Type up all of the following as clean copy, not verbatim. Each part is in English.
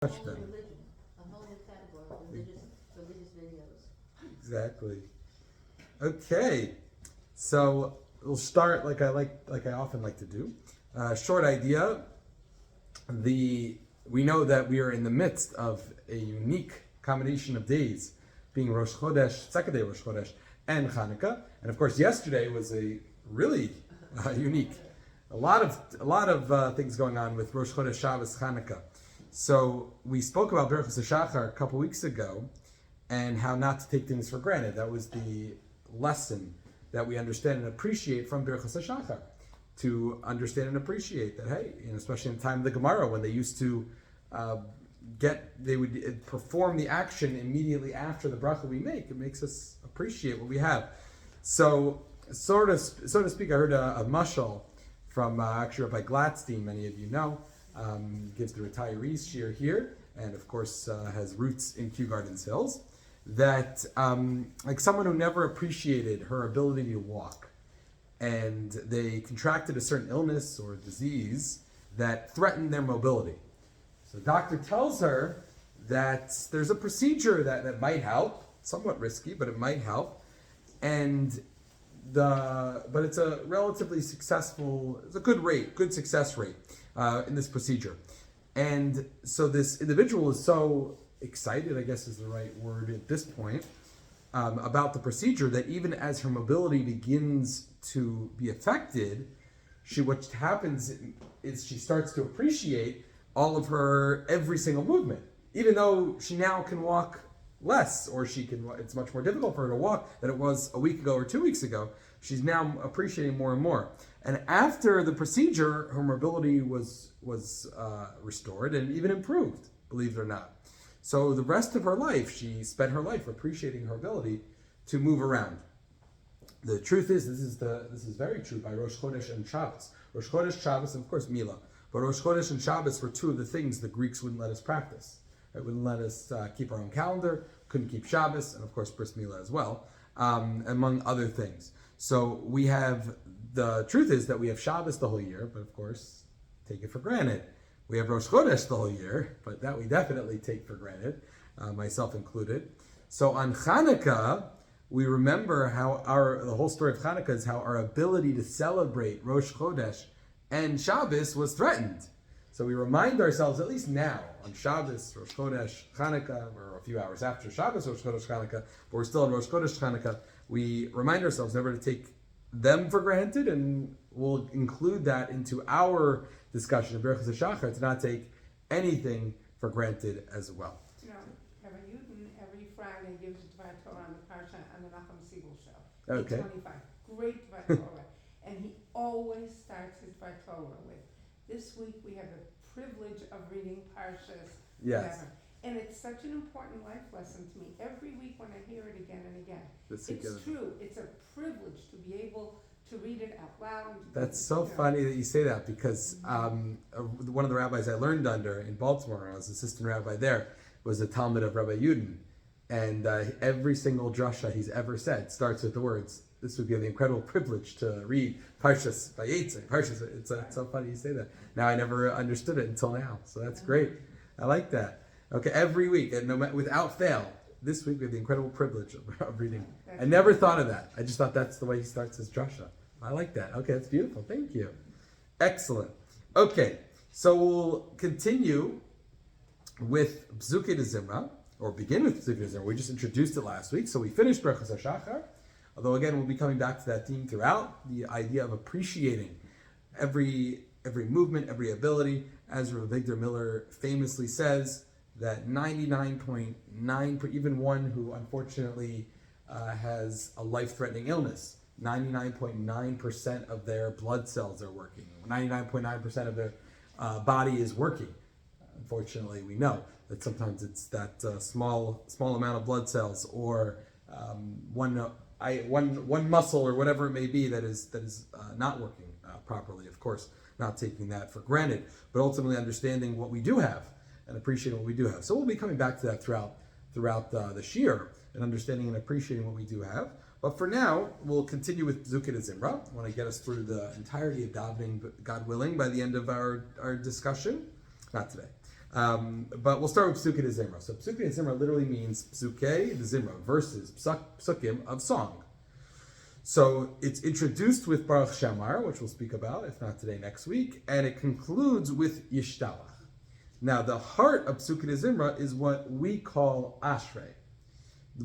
A whole new religion, a whole new category of religious videos. Exactly. Okay, so we'll start like I often like to do. Short idea. We know that we are in the midst of a unique combination of days, being Rosh Chodesh, second day Rosh Chodesh, and Hanukkah, and of course yesterday was a really unique. A lot of things going on with Rosh Chodesh, Shabbos, Hanukkah. So we spoke about Berachos HaShachar a couple weeks ago, and how not to take things for granted. That was the lesson that we understand and appreciate from Berachos HaShachar. To understand and appreciate that, hey, especially in the time of the Gemara, when they used to they would perform the action immediately after the bracha we make. It makes us appreciate what we have. So, so to speak, I heard a mashal from actually Rabbi Gladstein, many of you know, gives the retirees shiur here, and of course has roots in Kew Gardens Hills, that like someone who never appreciated her ability to walk, and they contracted a certain illness or disease that threatened their mobility. So the doctor tells her that there's a procedure that might help, somewhat risky, but it might help, but it's a relatively successful, it's a good success rate in this procedure. And so this individual is so excited, I guess is the right word at this point, about the procedure, that even as her mobility begins to be affected, what happens is she starts to appreciate all of her every single movement, even though she now can walk less, or it's much more difficult for her to walk than it was a week ago or 2 weeks ago. She's now appreciating more and more. And after the procedure, her mobility was restored and even improved, believe it or not. So the rest of her life, she spent her life appreciating her ability to move around. The truth is, this is very true by Rosh Chodesh and Shabbos. Rosh Chodesh, Shabbos, and of course Mila. But Rosh Chodesh and Shabbos were two of the things the Greeks wouldn't let us practice. Right? Wouldn't let us keep our own calendar, couldn't keep Shabbos, and of course Bris Mila as well, among other things. So the truth is that we have Shabbos the whole year, but of course, take it for granted. We have Rosh Chodesh the whole year, but that we definitely take for granted, myself included. So on Hanukkah, we remember how the whole story of Hanukkah is how our ability to celebrate Rosh Chodesh and Shabbos was threatened. So we remind ourselves, at least now, on Shabbos, Rosh Chodesh, Hanukkah, we're a few hours after Shabbos, Rosh Chodesh, Hanukkah, but we're still in Rosh Chodesh, Hanukkah, we remind ourselves never to take them for granted, and we'll include that into our discussion of Berachos HaShachar, to not take anything for granted as well. You know, Rabbi Yudin every Friday gives a Dvar Torah on the Parsha on the Nachum Siegel show. Okay. 8:25. Great Dvar Torah. And he always starts his Dvar Torah with, this week we have the privilege of reading Parshas. Yes. Whatever. And it's such an important life lesson to me. Every week when I hear it again and again. It's true. It's a privilege to be able to read it out loud. That's so funny that you say that, because one of the rabbis I learned under in Baltimore, I was assistant rabbi there, was a Talmud of Rabbi Yudin. And every single drasha he's ever said starts with the words, this would be the incredible privilege to read Parshas Vayetze. Parshas, it's so funny you say that. Now I never understood it until now, so that's great. I like that. Okay, every week, and without fail, this week we have the incredible privilege of reading. I never thought of that. I just thought that's the way he starts his drasha. I like that. Okay, that's beautiful. Thank you. Excellent. Okay, so we'll continue with Pzukei de Zimra, or begin with Pzukei de Zimra. We just introduced it last week, so we finished Berachos HaShachar. Although again, we'll be coming back to that theme throughout, the idea of appreciating every movement, every ability. As Rav Victor Miller famously says, that 99.9%, even one who unfortunately has a life-threatening illness, 99.9% of their blood cells are working. 99.9% of their body is working. Unfortunately, we know that sometimes it's that small amount of blood cells, or one muscle or whatever it may be that is not working properly. Of course, not taking that for granted, but ultimately understanding what we do have and appreciating what we do have. So we'll be coming back to that throughout the shiur, and understanding and appreciating what we do have. But for now, we'll continue with Pzukei de Zimra. I want to get us through the entirety of davening, God willing, by the end of our discussion. Not today. But we'll start with Psukei de Zimra. So Psukei de Zimra literally means Psukei de Zimra, verses, psukim of song. So it's introduced with Baruch Shamar, which we'll speak about, if not today, next week, and it concludes with Yishtalach. Now, the heart of Psukei de Zimra is what we call Ashrei,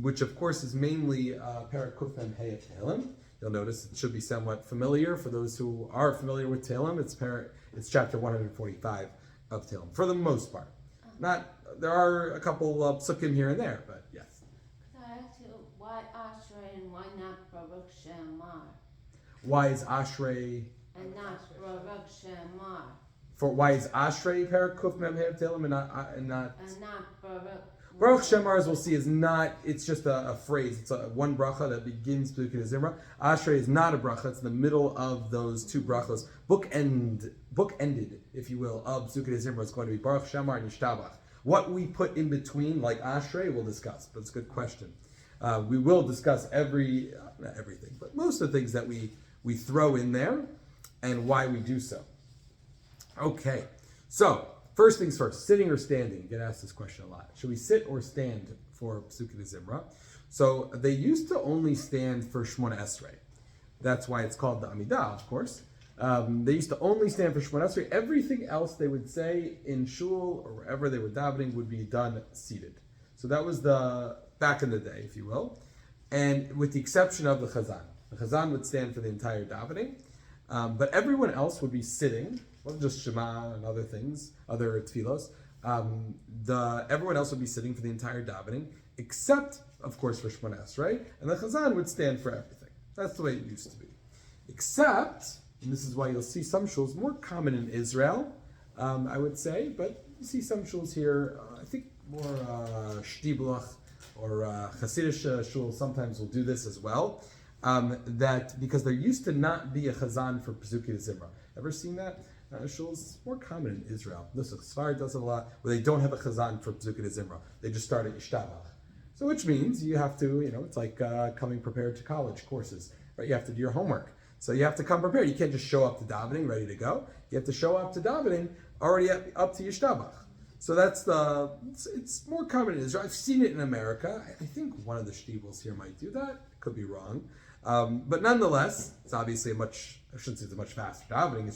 which of course is mainly Perek Kuf Mem Hey of Tehillim. You'll notice it should be somewhat familiar for those who are familiar with Tehillim. It's chapter 145 of Tehillim for the most part. There are a couple of psukim here and there, but yes. Could I ask you why Ashrei and why not Baruch Shamar? Why is Ashrei And not Baruch Shamar. why is Ashrei Perek Kuf Mem Hey of Tehillim and not And not Baruch. Baruch Shamar, as we'll see, is not, it's just a phrase. It's one bracha that begins Psukei de Zimra. Ashrei is not a bracha. It's in the middle of those two brachos. Bookended, if you will, of Psukei de Zimra is going to be Baruch Shamar and Yishtabach. What we put in between, like Ashrei, we'll discuss, but it's a good question. We will discuss not everything, but most of the things that we throw in there and why we do so. Okay, so first things first, sitting or standing? You get asked this question a lot. Should we sit or stand for Psukei de Zimra? So they used to only stand for Shmona Esrei. That's why it's called the Amidah, of course. They used to only stand for Shmona Esrei. Everything else they would say in shul or wherever they were davening would be done seated. So that was the back in the day, if you will. And with the exception of the Chazan. The Chazan would stand for the entire davening. But everyone else would be sitting. Well, just Shema and other things, other tefilos. Everyone else would be sitting for the entire davening, except, of course, for Shmona Esrei, and the Chazan would stand for everything. That's the way it used to be. Except, and this is why you'll see some shuls, more common in Israel, I would say, but you see some shuls here, I think more Shtiblach or Hasidish shuls sometimes will do this as well, that because there used to not be a Chazan for Psukei de Zimra. Ever seen that? Shuls more common in Israel. Nusach Sfar does it a lot, where they don't have a chazan for Psukei de Zimra. They just start at Yishtabach. So which means you have to, it's like coming prepared to college courses, right? You have to do your homework. So you have to come prepared. You can't just show up to davening ready to go. You have to show up to davening already up to Yishtabach. So it's more common in Israel. I've seen it in America. I think one of the shtibels here might do that. Could be wrong. But nonetheless, it's obviously I shouldn't say it's a much faster davening.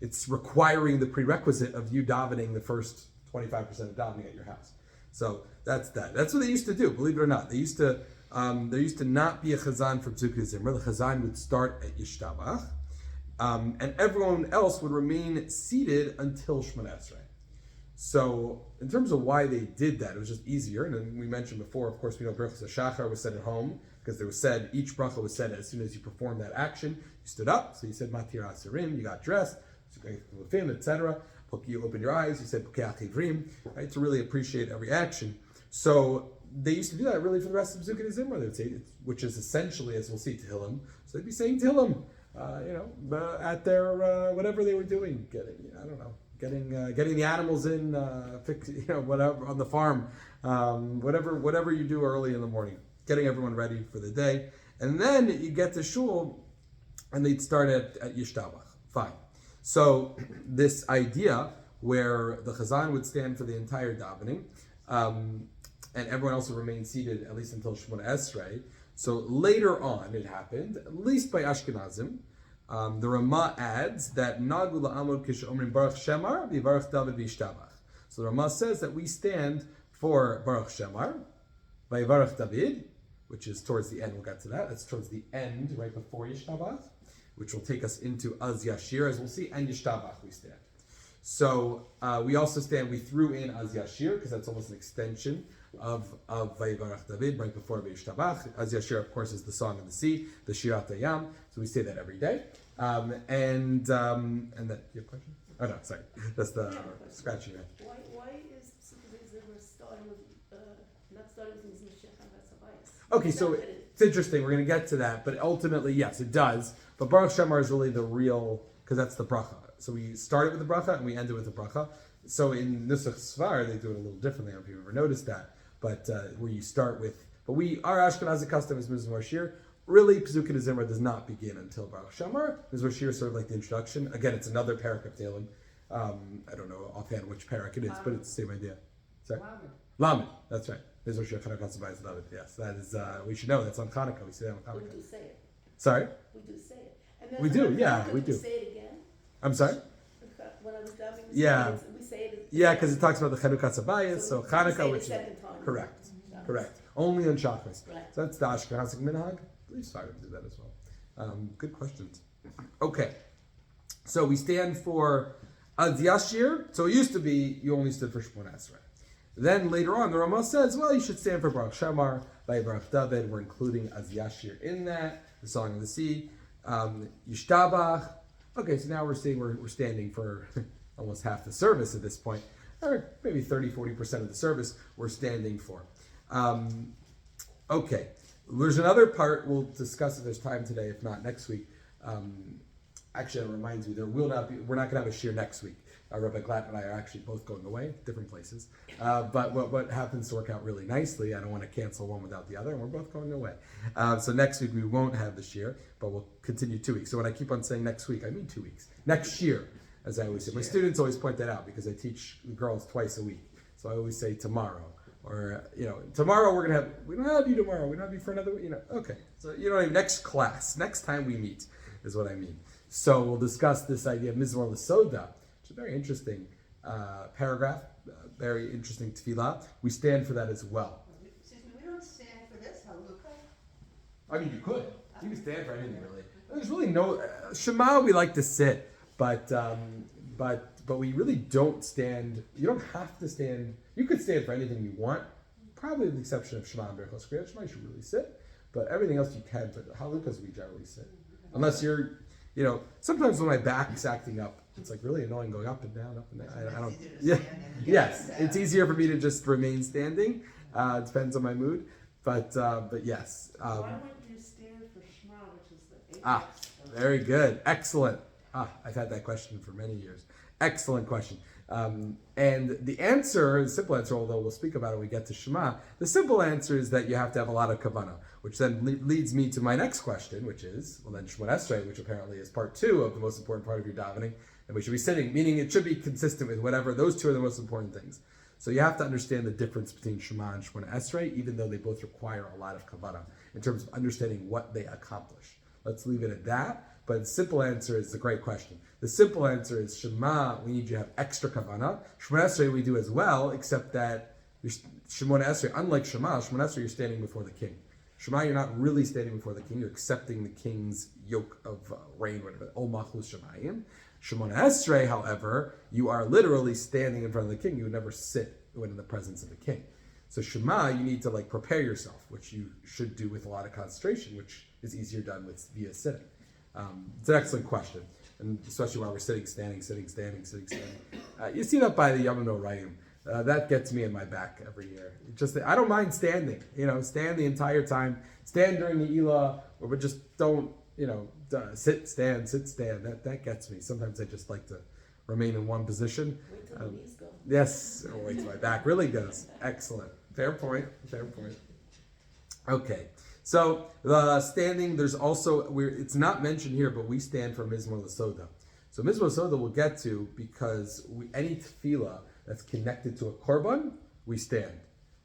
It's requiring the prerequisite of you davening the first 25% of davening at your house. So that's that. That's what they used to do, believe it or not. There used to not be a chazan for Psukei de Zimra. The chazan would start at Yishtabach, and everyone else would remain seated until Shmona Esrei. So in terms of why they did that, it was just easier. And then we mentioned before, of course, we know Brachas HaShachar was said at home, because they was said, each bracha was said as soon as you performed that action. You stood up, so you said Matir Asirim, you got dressed, etc. You open your eyes, you said Pukeach Ivrim, right, to really appreciate every action. So they used to do that really for the rest of Psukei de Zimra, they would say, which is essentially, as we'll see, Tehillim. So they'd be saying Tehillim, at their whatever they were doing, getting the animals in, whatever on the farm, whatever you do early in the morning, getting everyone ready for the day, and then you get to shul, and they'd start at Yishtabach. Fine. So this idea where the chazan would stand for the entire davening, and everyone else would remain seated at least until Shmona Esrei. So later on, it happened, at least by Ashkenazim. The Ramah adds that Nagu la'amod kishomrim Baruch Shemar v'Baruch David v'Yishtabach. So the Ramah says that we stand for Baruch Shemar, by Baruch David, which is towards the end. We'll get to that. That's towards the end, right before Yishtabach, which will take us into Az Yashir, as we'll see, and Yishtabach we stand. So we also stand, we threw in Az Yashir, because that's almost an extension of Vayivarach David, right before Yishtabach. Az Yashir, of course, is the Song of the Sea, the Shirat Hayam, so we say that every day. And that, you have a question? Oh no, sorry, that's the scratching head. Why is Psukei de Zimra starting with, not starting with Mizmashech and Vatzavayis? Okay, so it's interesting, we're going to get to that, but ultimately, yes, it does. But Baruch Shemar is really the real, because that's the bracha. So we started with the bracha and we ended with the bracha. So in Nusach Svar, they do it a little differently. I don't know if you've ever noticed that. But where you start with, our Ashkenazi custom is Mizmor Shir. Really, Psukei de Zimra does not begin until Baruch Shemar. Mizmor Shir is sort of like the introduction. Again, it's another parak of Tehillim. I don't know offhand which parak it is, but it's the same idea. Sorry? Lamed. Lamed, that's right. Mizmor Shir Chanukah Tzavayis Lamed. Yes, that is, we should know, that's on Hanukkah. We say that on But we Hanukkah. do say it. Sorry? We do say it. And then We do, yeah, we do. say it again. I'm sorry? When I was davening, Yeah. we say it. Yeah, because it talks about the Chanukah Tzavayis, so we say Hanukkah, it which a is second time. correct, Shabbos. correct. Only on Shabbos. Right. So that's the Ashkenazic minhag. I believe Sfardim do that as well. Good questions. Okay, so we stand for Az Yashir. So it used to be you only stood for Shemona Esrei. Then later on, the Ramah says, well, you should stand for Baruch Shemar, by Baruch David. We're including Az Yashir in that, the Song of the Sea, Yishtabach. Okay, so now we're standing for almost half the service at this point, or maybe 30-40% of the service we're standing for. Okay, there's another part we'll discuss if there's time today, if not next week. Actually, it reminds me, we're not going to have a shiur next week. Rabbi Glatt and I are actually both going away, different places. But what happens to work out really nicely, I don't want to cancel one without the other, and we're both going away. So next week we won't have the shiur, but we'll continue 2 weeks. So when I keep on saying next week, I mean 2 weeks. Next shiur, as I always say. My students always point that out because I teach girls twice a week. So I always say tomorrow. Or, tomorrow we don't have you tomorrow, we don't have you for another week, okay. So, next class, next time we meet is what I mean. So we'll discuss this idea of Mizmor L'Soda, which is a very interesting paragraph, very interesting tefilah. We stand for that as well. Excuse me, we don't stand for this, Halukah. I mean, you could. You can stand for anything, really. There's really no... Shema, we like to sit, but we really don't stand... You don't have to stand... You could stand for anything you want, probably with the exception of Shema and Berachos Kriya. Shema, you should really sit, but everything else you can. But Halukahs, we generally sit. Unless you're... sometimes when my back's acting up, it's like really annoying going up and down, up and down. I don't... Yeah. Yes, it's easier for me to just remain standing. It depends on my mood. But yes. Why wouldn't you stand for Shema, which is the apex? Very good. Excellent. I've had that question for many years. Excellent question. And the answer, the simple answer, although we'll speak about it when we get to Shema, the simple answer is that you have to have a lot of kavanah, which then leads me to my next question, which is, well then Shemona Esrei, which apparently is part 2 of the most important part of your davening, and we should be sitting, meaning it should be consistent with whatever, those 2 are the most important things. So you have to understand the difference between Shema and Shemona Esrei, even though they both require a lot of kavanah, in terms of understanding what they accomplish. Let's leave it at that. But the simple answer is a great question. The simple answer is Shema, we need you to have extra kavanah. Shemona Esrei we do as well, except that Shemona Esrei, unlike Shema, Shemona Esrei you're standing before the king. Shema, you're not really standing before the king, you're accepting the king's yoke of reign, whatever. Ol Machlus Shemayim. Shemona Esrei, however, you are literally standing in front of the king. You would never sit when in the presence of the king. So Shema, you need to prepare yourself, which you should do with a lot of concentration, which is easier done via sitting. It's an excellent question, and especially while we're sitting, standing. You see that by the Yom Noraim. That gets me in my back every year. I don't mind standing. Stand the entire time. Stand during the Elah, or just don't. Sit, stand. That gets me. Sometimes I just like to remain in one position. Wait till the knees go. Yes, or wait till my back really goes. Excellent. Fair point. Okay. So the standing, there's also, it's not mentioned here, but we stand for Mizmor L'Soda. So Mizmor L'Soda we'll get to because any tefilah that's connected to a korban, we stand.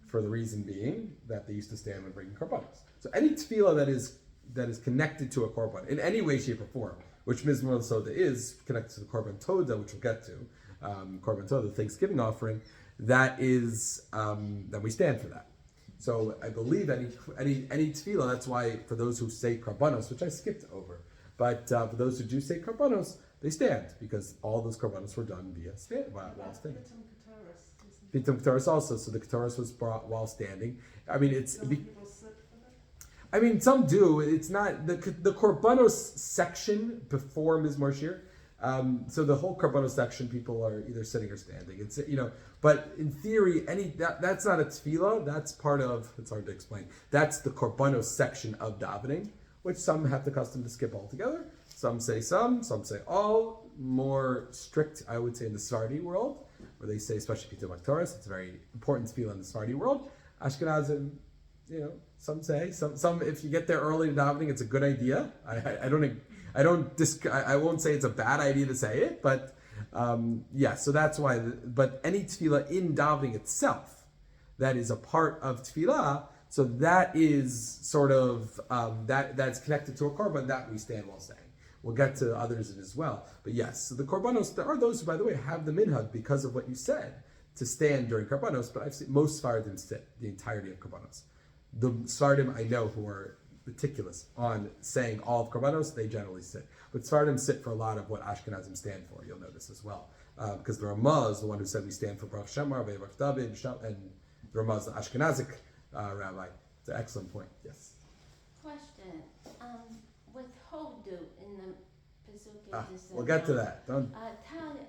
For the reason being that they used to stand when bringing korbanos. So any tefilah that is connected to a korban in any way, shape, or form, which Mizmor L'Soda is connected to the korban toda, which we'll get to, korban toda, the Thanksgiving offering, that is, then we stand for that. So I believe any tefilah, that's why for those who say korbanos, which I skipped over, but for those who do say korbanos, they stand, because all those korbanos were done while standing. Pitum K'taros also, so the K'taros was brought while standing. I mean, some do. It's not, the korbanos section before Mizmor Shir, so the whole korbanos section, people are either sitting or standing. It's, but in theory, that's not a tefilah. That's part of, it's hard to explain. That's the korbanos section of davening, which some have the custom to skip altogether. Some say some say all. More strict, I would say, in the Sephardi world, where they say, especially Pitum K'taros, it's a very important tefilah in the Sephardi world. Ashkenazim, some say, some if you get there early in davening, it's a good idea. I won't say it's a bad idea to say it, but So that's why. But any tefilah in davening itself, that is a part of tefilah. So that is sort of that's connected to a korban that we stand while saying. We'll get to others as well. But yes, so the korbanos, there are those who, by the way, have the minhag because of what you said to stand during korbanos. But I've seen most Sfaradim sit the entirety of korbanos. The Sfaradim I know who are meticulous on saying all of korbanos, they generally sit. But Sfaradim sit for a lot of what Ashkenazim stand for. You'll notice as well, because the Ramah is the one who said we stand for Baruch Shemar, Baruch David, and the Ramah is the Ashkenazic rabbi. It's an excellent point. Yes. Question. With Hodu in the Pesukei We'll get to that. Don't. Tell you,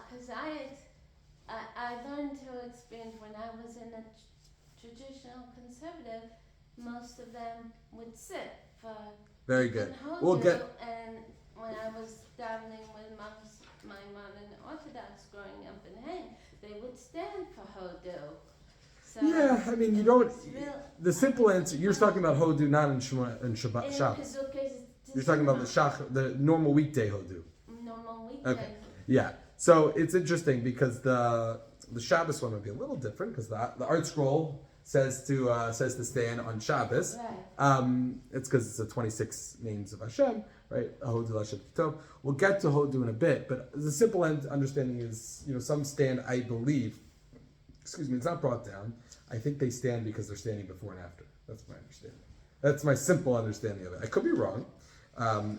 because I learned to experience when I was in a traditional conservative, most of them would sit for Very good. Hodu, We'll get. And when I was davening with my mom in Orthodox growing up in Hain, they would stand for Hodu. So Yeah, I mean, you don't. The simple answer. You're talking about Hodu, not in Shabbat. Shabbos. You're talking about the normal weekday Hodu. Normal weekday. Okay. Yeah. So it's interesting because the Shabbos one would be a little different because the art scroll says to stand on Shabbos. Right. It's because it's the 26 names of Hashem, right? Hodu Lashem Tov. We'll get to Hodu in a bit, but the simple understanding is, some stand, I believe. Excuse me, it's not brought down. I think they stand because they're standing before and after. That's my understanding. That's my simple understanding of it. I could be wrong,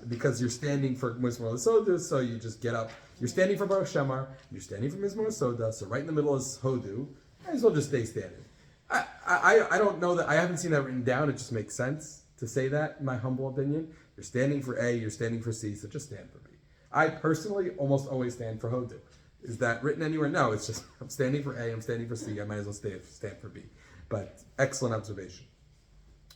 because you're standing for Mizmor Soda, so you just get up. You're standing for Baruch Shemar, you're standing for Mizmor Soda, so right in the middle is Hodu. Might as well just stay standing. I don't know that, I haven't seen that written down. It just makes sense to say that, in my humble opinion. You're standing for A, you're standing for C, so just stand for B. I personally almost always stand for Hodu. Is that written anywhere? No, it's just I'm standing for A, I'm standing for C, I might as well stand for B. But excellent observation.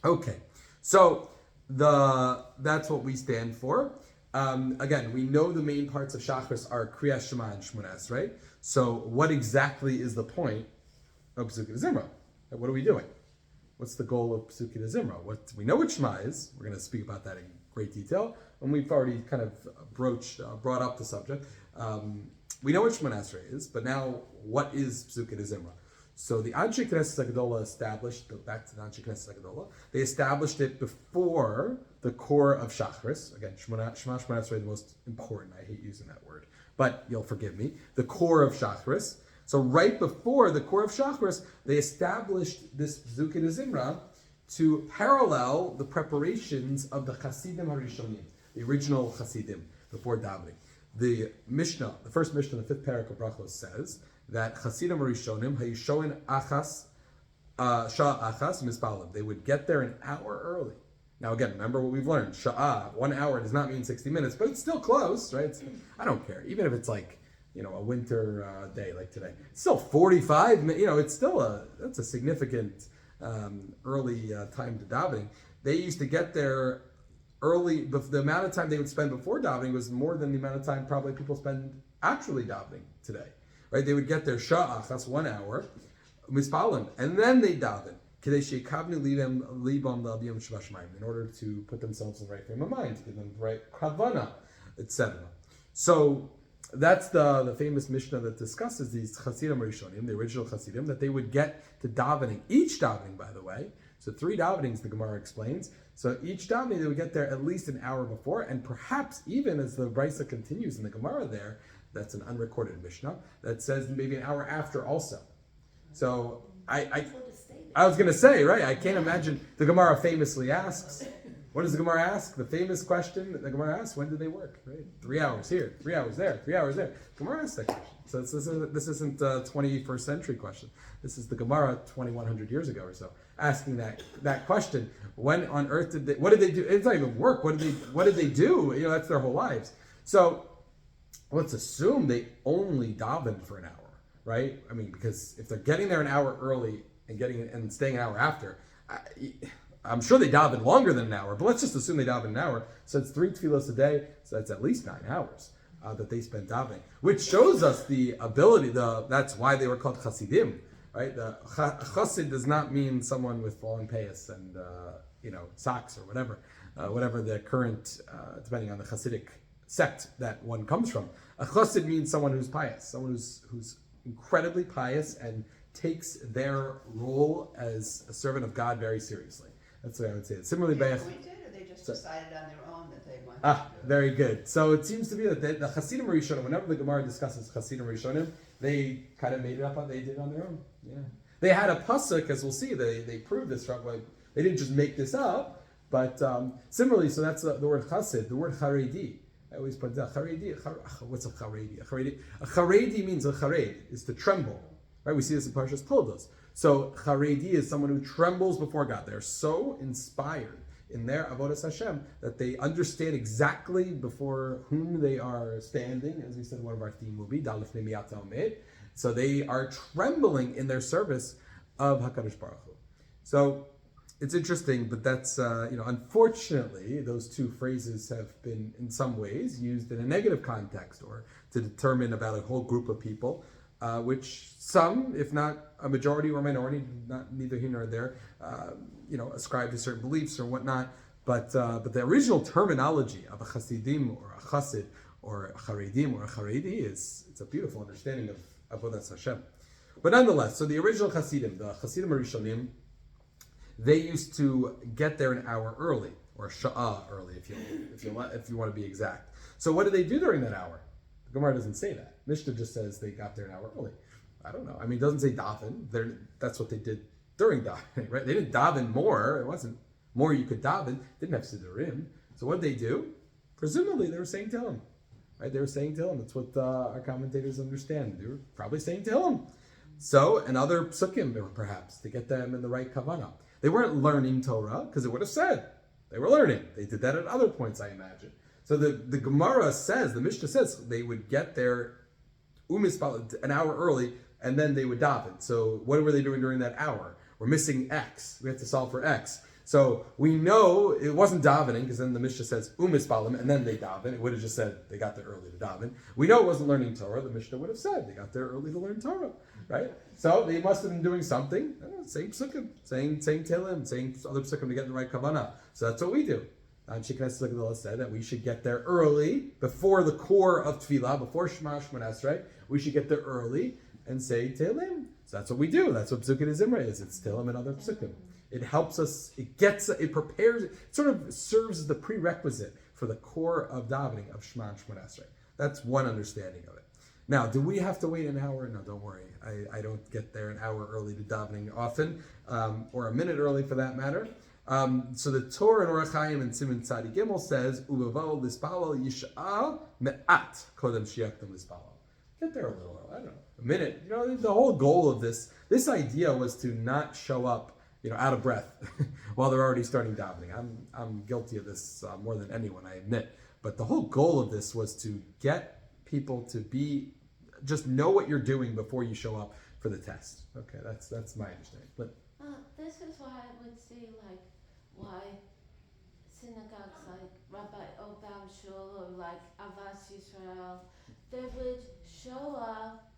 Okay, so that's what we stand for. Again, we know the main parts of Shachris are Kriyas Shema and Shmonas, right? So what exactly is the point of Pesukei Zimra? What are we doing? What's the goal of Pesukei Zimra? We know what Shema is. We're going to speak about that in great detail, and we've already kind of brought up the subject. We know what Shemona Esrei is, but now what is Pesukei Zimra? So the Anshe Knesset HaGedolah established, go back to the Anshe Knesset HaGedolah, they established it before the core of Shachris. Again, Shema Shemona Esrei, the most important. I hate using that word, but you'll forgive me. The core of Shachris. So right before the core of Shachris, they established this Pesukei Zimra to parallel the preparations of the Chasidim HaRishonim, the original Chasidim, before davening. The Mishnah, the first Mishnah, the fifth parak of Brachos says that Chasidim HaRishonim hayishoin achas shah achas mispalim. They would get there an hour early. Now again, remember what we've learned. Sha'ah, 1 hour does not mean 60 minutes, but it's still close, right? I don't care, even if it's like a winter day like today. It's still 45 minutes. It's still that's a significant early time to davening. They used to get there early, but the amount of time they would spend before davening was more than the amount of time probably people spend actually davening today, right? They would get their sha'ach, that's 1 hour, mispalim, and then they daven, in order to put themselves in the right frame of mind, to give them the right kavana, etc. So that's the famous Mishnah that discusses these Chasidim Rishonim, the original Chasidim, that they would get to davening, each davening, by the way. So 3 davenings, the Gemara explains. So each davening, they would get there at least an hour before, and perhaps even as the Brisa continues in the Gemara there, that's an unrecorded Mishnah, that says maybe an hour after also. So I was going to say, right, I can't imagine, the Gemara famously asks, what does the Gemara ask? The famous question that the Gemara asks, when did they work? Right? 3 hours here, 3 hours there, 3 hours there. The Gemara asks that question. So this isn't a 21st century question. This is the Gemara 2,100 years ago or so, asking that question. When on earth what did they do? It's not even work. What did they do? That's their whole lives. So let's assume they only davened for an hour, right? I mean, because if they're getting there an hour early and staying an hour after, I'm sure they daven longer than an hour, but let's just assume they daven an hour. So it's 3 tefillos a day, so that's at least 9 hours that they spent davening, which shows us the ability. That's why they were called Chasidim, right? The Chasid does not mean someone with long payas and socks or whatever the current, depending on the Hasidic sect that one comes from. A chassid means someone who's pious, someone who's incredibly pious and takes their role as a servant of God very seriously. That's the way I would say it. Similarly, They appointed, or they just decided on their own that they wanted to do it? very good. So it seems to be that the Hasidim Rishonim, whenever the Gemara discusses Hasidim Rishonim, they kind of made it up. They did it on their own. Yeah, they had a pasuk, as we'll see. They proved this from like they didn't just make this up, but similarly. So that's the word Chasid, the word Haredi. I always put that Haredi. What's a Haredi? A Haredi means a Chared is to tremble. Right? We see this in Parshas Toldos. So Haredi is someone who trembles before God. They're so inspired in their avodas Hashem that they understand exactly before whom they are standing. As we said, one of our theme will be Dalef Nemiata Omed. So they are trembling in their service of Hakadosh Baruch Hu. So it's interesting, but that's unfortunately, those two phrases have been in some ways used in a negative context or to determine about a whole group of people. Which some, if not a majority or a minority, neither here nor there, ascribe to certain beliefs or whatnot. But the original terminology of a Hasidim or a Chassid or a Charedim or a Charedi it's a beautiful understanding of Avodas Hashem. But nonetheless, so the original Hasidim, the Hasidim Rishonim, they used to get there an hour early or sha'ah early, if you want to be exact. So what did they do during that hour? The Gemara doesn't say that. Mishnah just says they got there an hour early. I don't know. I mean, it doesn't say daven. That's what they did during davening, right? They didn't daven more. It wasn't more you could daven. Didn't have siddurim. So what did they do? Presumably they were saying Tehillim, right? They were saying Tehillim. That's what our commentators understand. They were probably saying Tehillim. So, and other psukim perhaps to get them in the right kavanah. They weren't learning Torah because it would have said they were learning. They did that at other points, I imagine. So the Gemara says, the Mishnah says, they would get there an hour early, and then they would daven. So what were they doing during that hour? We're missing X. We have to solve for X. So we know it wasn't davening, because then the Mishnah says umispalim, and then they daven. It would have just said they got there early to daven. We know it wasn't learning Torah. The Mishnah would have said they got there early to learn Torah, right? So they must have been doing something. Saying psukim, saying Tehillim, saying other psukim to get in the right kavanah. So that's what we do. Shiknes L'Gedolah said that we should get there early, before the core of tefilah, before Shema Shemon Esrei. We should get there early and say Tehillim. So that's what we do. That's what Psukim Zimra is. It's Tehillim and other Psukim. It helps us, it prepares, it sort of serves as the prerequisite for the core of davening of Shema Shemon Esrei. That's one understanding of it. Now, do we have to wait an hour? No, don't worry. I don't get there an hour early to davening often, or a minute early for that matter. So the Torah in Orach Chaim and Siman Tzadi Gimel says, "Uvavol lispalal yish'al me'at kodem shiaktem lispalal." Get there a little early. I don't know, a minute. The whole goal of this idea was to not show up, out of breath while they're already starting davening. I'm guilty of this more than anyone, I admit. But the whole goal of this was to get people to just know what you're doing before you show up for the test. Okay, that's my understanding. But this is why I would see why synagogues like Rabbi Obam Shul or like Avas Yisrael, they would show up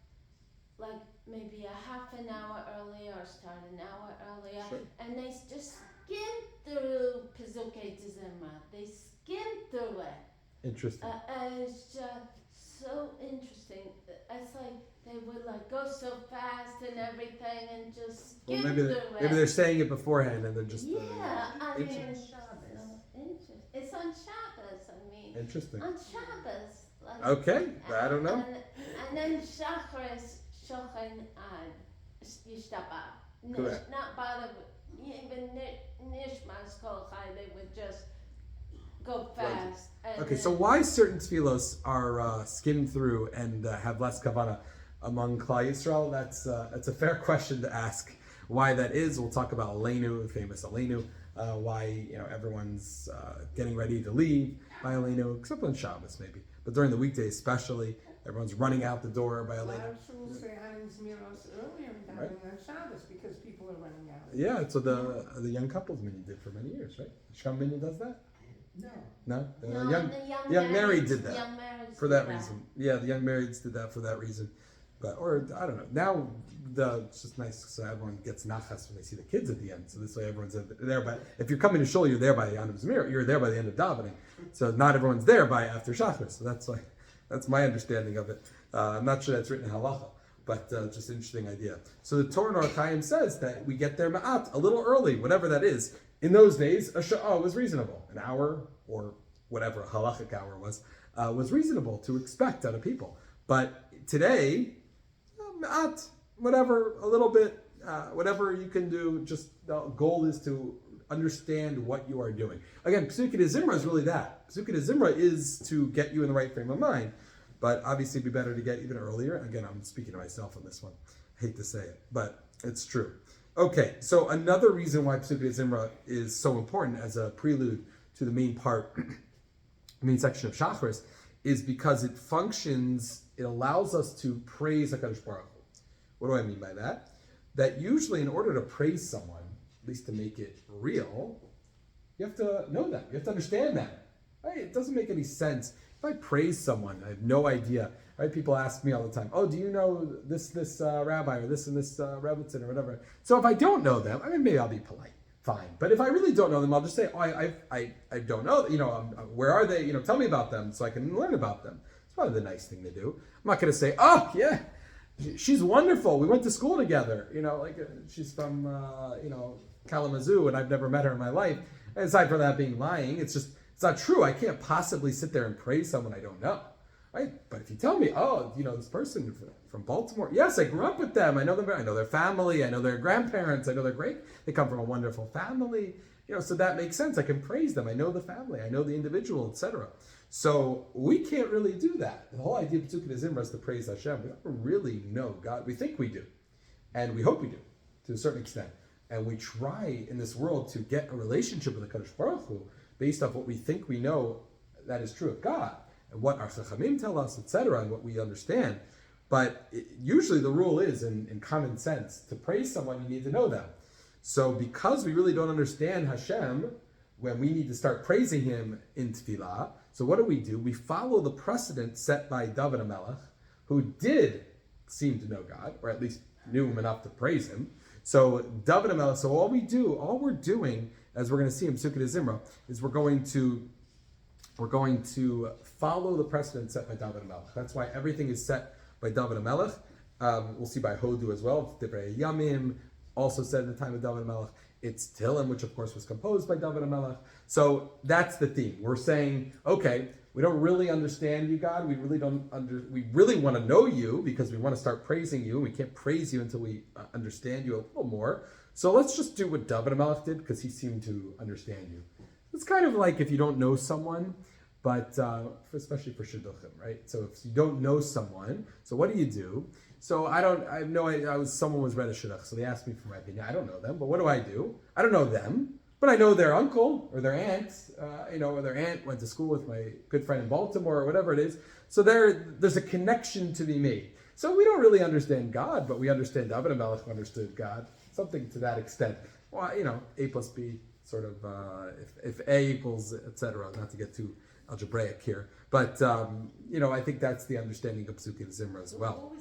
maybe a half an hour earlier or start an hour earlier, sure. And they just skim through Pezukei Tzimra. They skim through it. Interesting. And it's just so interesting. It's like they would go so fast and everything and just skim through it. Maybe they're saying it beforehand and they're just I mean, interesting. It's on Shabbos. Interesting. On Shabbos. Okay, I don't know. And then Shacharis Shochan Ad Yishtaba. Correct. Not bother even Nishmas Kol Chai. They would just go fast. Right. Okay, so why certain tefillos are skimmed through and have less kavanah among Klal Yisrael? That's a fair question to ask. Why that is, we'll talk about Aleinu, the famous Aleinu. Why everyone's getting ready to leave by Aleinu, except on Shabbos maybe, but during the weekdays especially, everyone's running out the door by Aleinu. A lot of schools say Hanim Zmiros earlier in davening on Shabbos because people are running out. Yeah, it's what the young couples mini did for many years, right? Shkam mini does that. No, the young married did that Young marrieds for that did reason. Yeah, the young marrieds did that for that reason. But I don't know. Now it's just nice so everyone gets nachas when they see the kids at the end. So this way everyone's there. But if you're coming to shul, you're there by the end of Zmir. You're there by the end of davening. So not everyone's there by after Shachar. So that's my understanding of it. I'm not sure that's written in halacha, but just an interesting idea. So the Torah in Orach Chaim says that we get there ma'at, a little early, whatever that is. In those days, a sha'ah was reasonable. An hour or whatever a halachic hour was reasonable to expect out of people. But today, ma'at, whatever, a little bit, whatever you can do, just the goal is to understand what you are doing. Again, Pesukei de Zimra is really that. Pesukei de Zimra is to get you in the right frame of mind, but obviously it'd be better to get even earlier. Again, I'm speaking to myself on this one. I hate to say it, but it's true. Okay, so another reason why Pesukei de Zimra is so important as a prelude to the main part, the main section of Shacharis, is because it allows us to praise HaKadosh Baruch Hu. What do I mean by that? That usually in order to praise someone, at least to make it real, you have to know them. You have to understand them. Right? It doesn't make any sense. If I praise someone, I have no idea. Right? People ask me all the time, oh, do you know this rabbi or this and this rebbitzin or whatever? So if I don't know them, I mean, maybe I'll be polite. Fine. But if I really don't know them, I'll just say, oh, I don't know. Where are they? Tell me about them so I can learn about them. It's probably the nice thing to do. I'm not going to say, oh, yeah, she's wonderful. We went to school together. She's from, Kalamazoo, and I've never met her in my life. And aside from that being lying, it's not true. I can't possibly sit there and praise someone I don't know. Right? But if you tell me, oh, this person from Baltimore, yes, I grew up with them. I know them. I know their family. I know their grandparents. I know they're great. They come from a wonderful family. So that makes sense. I can praise them. I know the family. I know the individual, etc. So we can't really do that. The whole idea of Pesukei de Zimra is to praise Hashem. We don't really know God. We think we do, and we hope we do, to a certain extent. And we try in this world to get a relationship with the Kadosh Baruch Hu based off what we think we know that is true of God, and what our Chachamim tell us, etc., and what we understand. But usually the rule is, in common sense, to praise someone, you need to know them. So because we really don't understand Hashem, when we need to start praising Him in tefilah, so what do? We follow the precedent set by David HaMelech, who did seem to know God, or at least knew Him enough to praise Him. So David HaMelech, so all we're doing, as we're going to see in Pesukei de Zimra, is we're going to follow the precedent set by David HaMelech. That's why everything is set by David HaMelech. We'll see by Hodu as well. Divrei Yamim, also said in the time of David HaMelech. It's Tehillim, which of course was composed by David HaMelech. So that's the theme. We're saying, okay, we don't really understand you, God. We really want to know you because we want to start praising you. We can't praise you until we understand you a little more. So let's just do what David HaMelech did because he seemed to understand you. It's kind of like if you don't know someone, but especially for shidduchim, right? So if you don't know someone, so what do? So I have no idea. Someone was read a shidduch, so they asked me for my opinion. I don't know them, but what do? I don't know them, but I know their uncle or their aunt, or their aunt went to school with my good friend in Baltimore or whatever it is. So there's a connection to be made. So we don't really understand God, but we understand David HaMelech who understood God, something to that extent. Well, A plus B, sort of, if A equals, etc., not to get too algebraic here. But, I think that's the understanding of Pesukei de Zimra as well.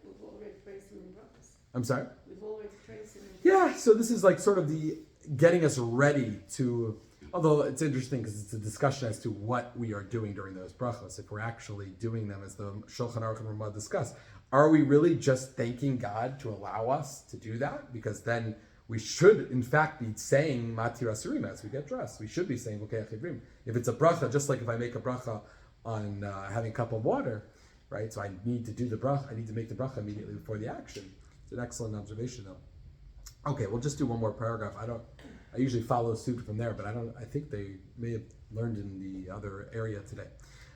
We've already praised Him in brachos. I'm sorry? We've already praised Him in brachos. Yeah, so this is like sort of the getting us ready to, although it's interesting because it's a discussion as to what we are doing during those brachos, if we're actually doing them as the Shulchan Aruch and Ramah discuss. Are we really just thanking God to allow us to do that? Because then we should, in fact, be saying Matir Asurim as we get dressed. We should be saying Vokei Achivrim. If it's a bracha, just like if I make a bracha on having a cup of water, right? So I need to do the bracha. I need to make the bracha immediately before the action. It's an excellent observation, though. Okay, we'll just do one more paragraph. I usually follow suit from there, but I think they may have learned in the other area today.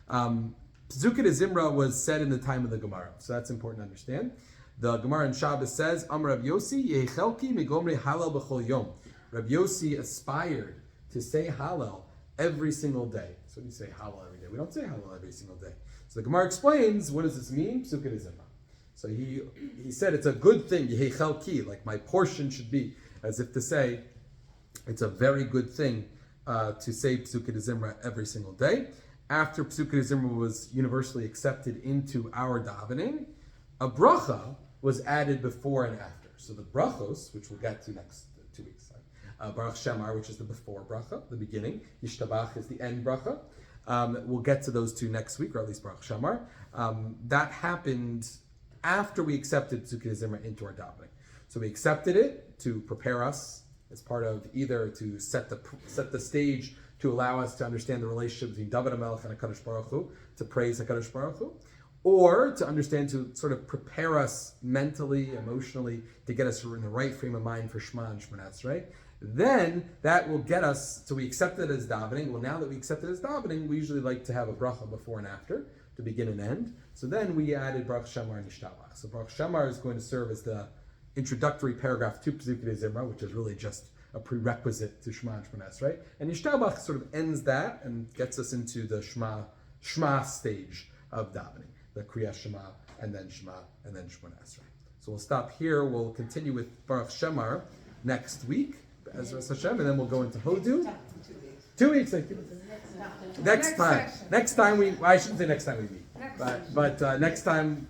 Pesukei de Zimra was said in the time of the Gemara, so that's important to understand. The Gemara in Shabbos says, Amar Rav Yossi, Yechelki migomri halal b'chol yom. Rav Yossi aspired to say halal every single day. So we say halal every day. We don't say halal every single day. So the Gemara explains, what does this mean? Pesukei de Zimra. So he said it's a good thing, Yechelki, like my portion should be, as if to say, it's a very good thing to say Pesukei de Zimra every single day. After Pesukei de Zimra was universally accepted into our davening, a bracha was added before and after. So the brachos, which we'll get to next 2 weeks, Baruch Shemar, which is the before bracha, the beginning. Yishtabach is the end bracha. We'll get to those two next week, or at least Baruch Shemar. That happened after we accepted Sukkot Zimra into our davening. So we accepted it to prepare us as part of either to set the stage to allow us to understand the relationship between David HaMelech and HaKadosh Baruch Hu, to praise HaKadosh Baruch Hu, or to understand, to sort of prepare us mentally, emotionally, to get us in the right frame of mind for Shema and Shemona Esrei. Then that will get us, so we accept it as davening. Well, now that we accept it as davening, we usually like to have a bracha before and after, to begin and end. So then we added Baruch Shemar and Yishtabach. So Baruch Shemar is going to serve as the introductory paragraph to Pesukei Zimra, which is really just a prerequisite to Shema and Shemona Esrei. And Yishtabach sort of ends that and gets us into the Shema stage of davening, the Kriyas Shema, and then Shema, and then Shemona Esrei. So we'll stop here. We'll continue with Baruch Shemar next week, Ezra Hashem, and then we'll go into Hodu. 2 weeks. 2 weeks, thank you. Next time. Session. Next time I shouldn't say next time we meet. Next But session. next time